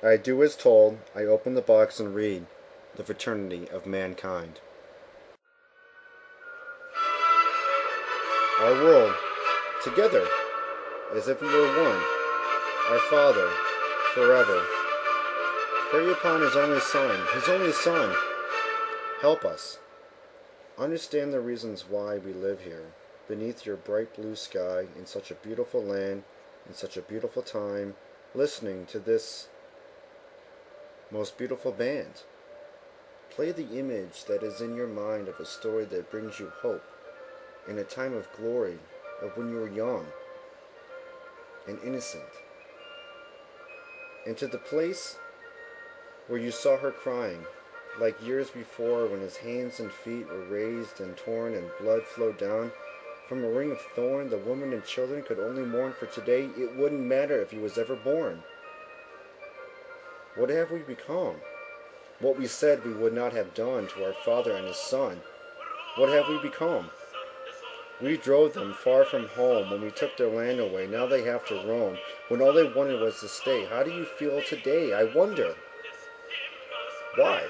I do as told. I open the box and read the Fraternity of Mankind. Our world, together, as if we were one. Our Father, forever. Pray upon His only Son. His only Son. Help us. Understand the reasons why we live here, beneath your bright blue sky, in such a beautiful land, in such a beautiful time, listening to this most beautiful band. Play the image that is in your mind of a story that brings you hope, in a time of glory, of when you were young and innocent. And to the place where you saw her crying, like years before when his hands and feet were raised and torn and blood flowed down from a ring of thorn. The woman and children could only mourn for today. It wouldn't matter if he was ever born. What have we become? What we said we would not have done to our father and his son. What have we become? We drove them far from home when we took their land away. Now they have to roam, when all they wanted was to stay. How do you feel today? I wonder. Why?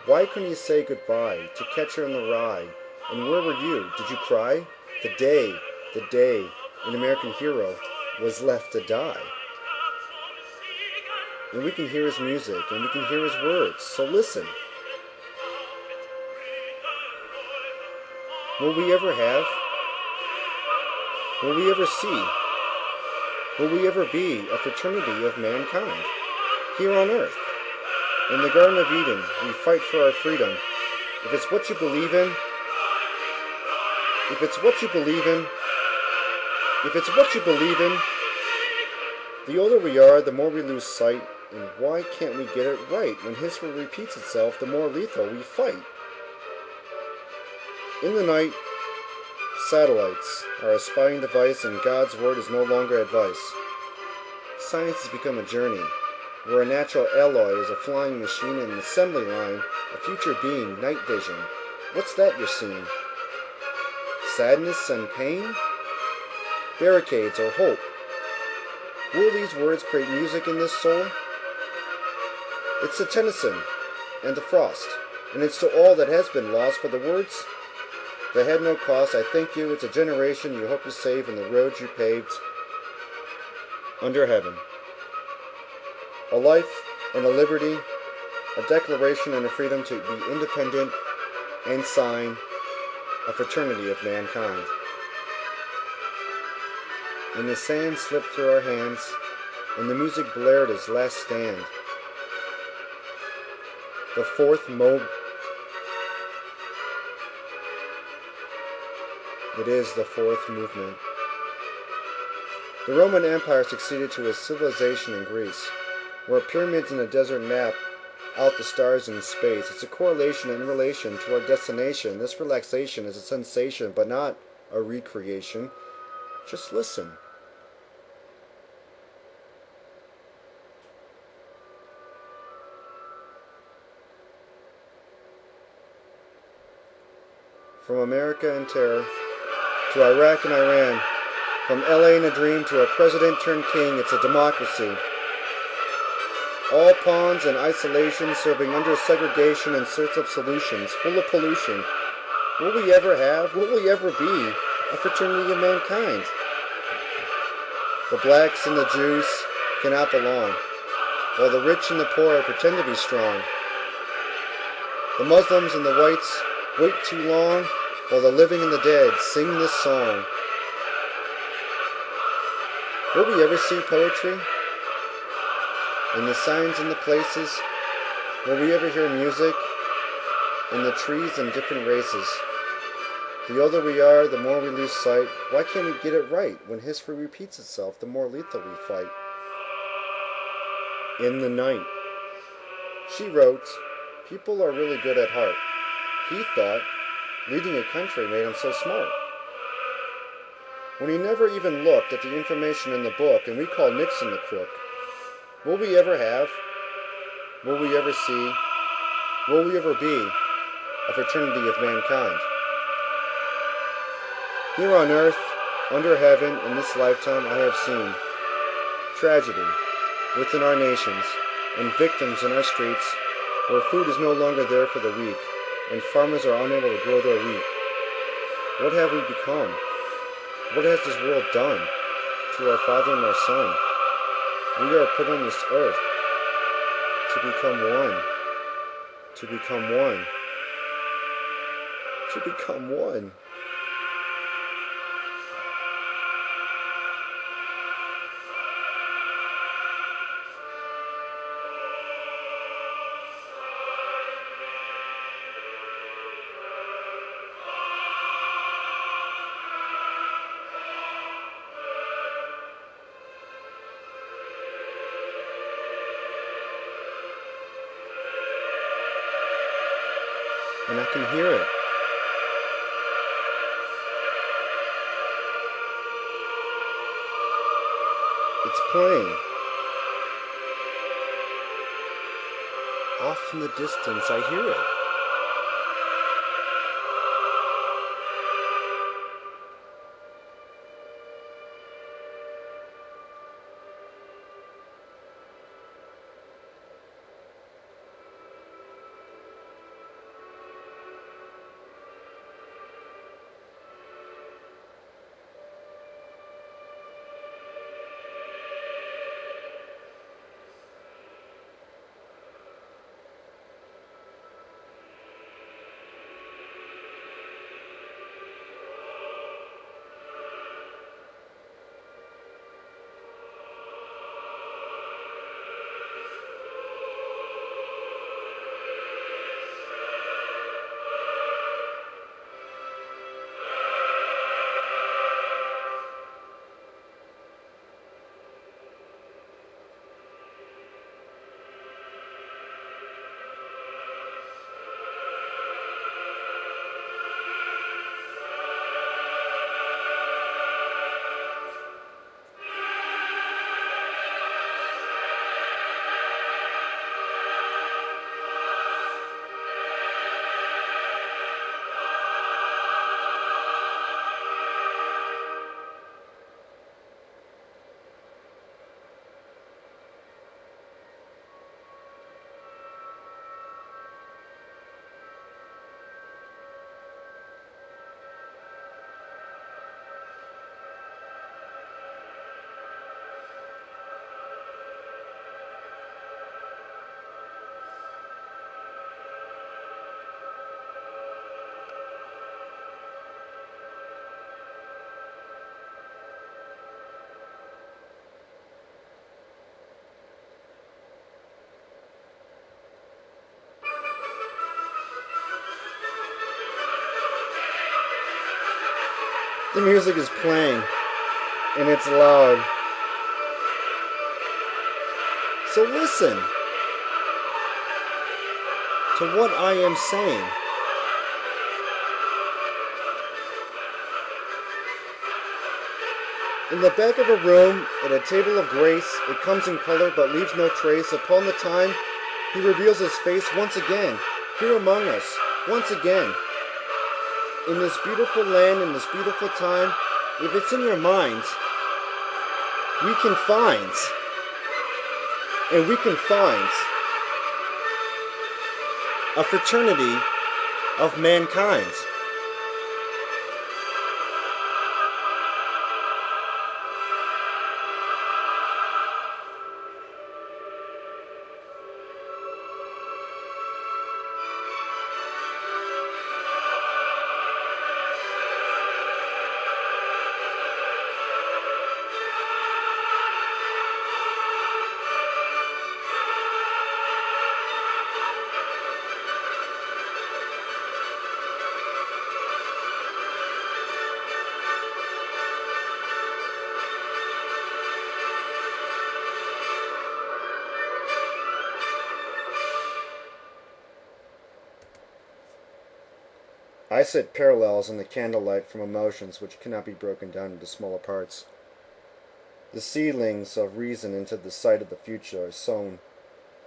Why couldn't you say goodbye to catch her in the rye? And where were you? Did you cry? The day an American hero was left to die. And we can hear his music, and we can hear his words, so listen. Will we ever have? Will we ever see? Will we ever be a fraternity of mankind? Here on earth, in the Garden of Eden, we fight for our freedom. If it's what you believe in, if it's what you believe in, if it's what you believe in, the older we are, the more we lose sight. And why can't we get it right? When history repeats itself, the more lethal we fight. In the night, satellites are a spying device, and God's word is no longer advice. Science has become a journey, where a natural alloy is a flying machine and an assembly line, a future being, night vision. What's that you're seeing? Sadness and pain? Barricades or hope? Will these words create music in this soul? It's to Tennyson and the frost, and it's to all that has been lost for the words that had no cost. I thank you. It's a generation you hope to save in the roads you paved under heaven. A life and a liberty, a declaration and a freedom to be independent and sign a fraternity of mankind. And the sand slipped through our hands, and the music blared his last stand. The fourth It is the fourth movement. The Roman Empire succeeded to a civilization in Greece, where pyramids in a desert map out the stars in space. It's a correlation in relation to our destination. This relaxation is a sensation, but not a recreation. Just listen. From America in terror to Iraq and Iran, from LA in a dream to a president turned king, it's a democracy. All pawns in isolation, serving under segregation in search of solutions, full of pollution. Will we ever have, will we ever be, a fraternity of mankind? The blacks and the Jews cannot belong, while the rich and the poor pretend to be strong. The Muslims and the whites wait too long, while the living and the dead sing this song. Will we ever see poetry? In the signs and the places? Will we ever hear music? In the trees and different races? The older we are, the more we lose sight. Why can't we get it right? When history repeats itself, the more lethal we fight. In the night. She wrote, people are really good at heart. He thought, leading a country made him so smart. When he never even looked at the information in the book, and we call Nixon the crook. Will we ever have? Will we ever see? Will we ever be a fraternity of mankind? Here on earth, under heaven, in this lifetime, I have seen tragedy, within our nations, and victims in our streets, where food is no longer there for the weak, and farmers are unable to grow their wheat. What have we become? What has this world done to our Father and our Son? We are put on this earth to become one, to become one, to become one. And I can hear it. It's playing. Off in the distance, I hear it. The music is playing, and it's loud. So listen to what I am saying. In the back of a room, at a table of grace, it comes in color but leaves no trace. Upon the time, he reveals his face once again, here among us, once again. In this beautiful land, in this beautiful time, if it's in your minds, we can find, and we can find a fraternity of mankind. I set parallels in the candlelight from emotions which cannot be broken down into smaller parts. The seedlings of reason into the sight of the future are sown.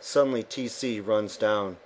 Suddenly TC runs down.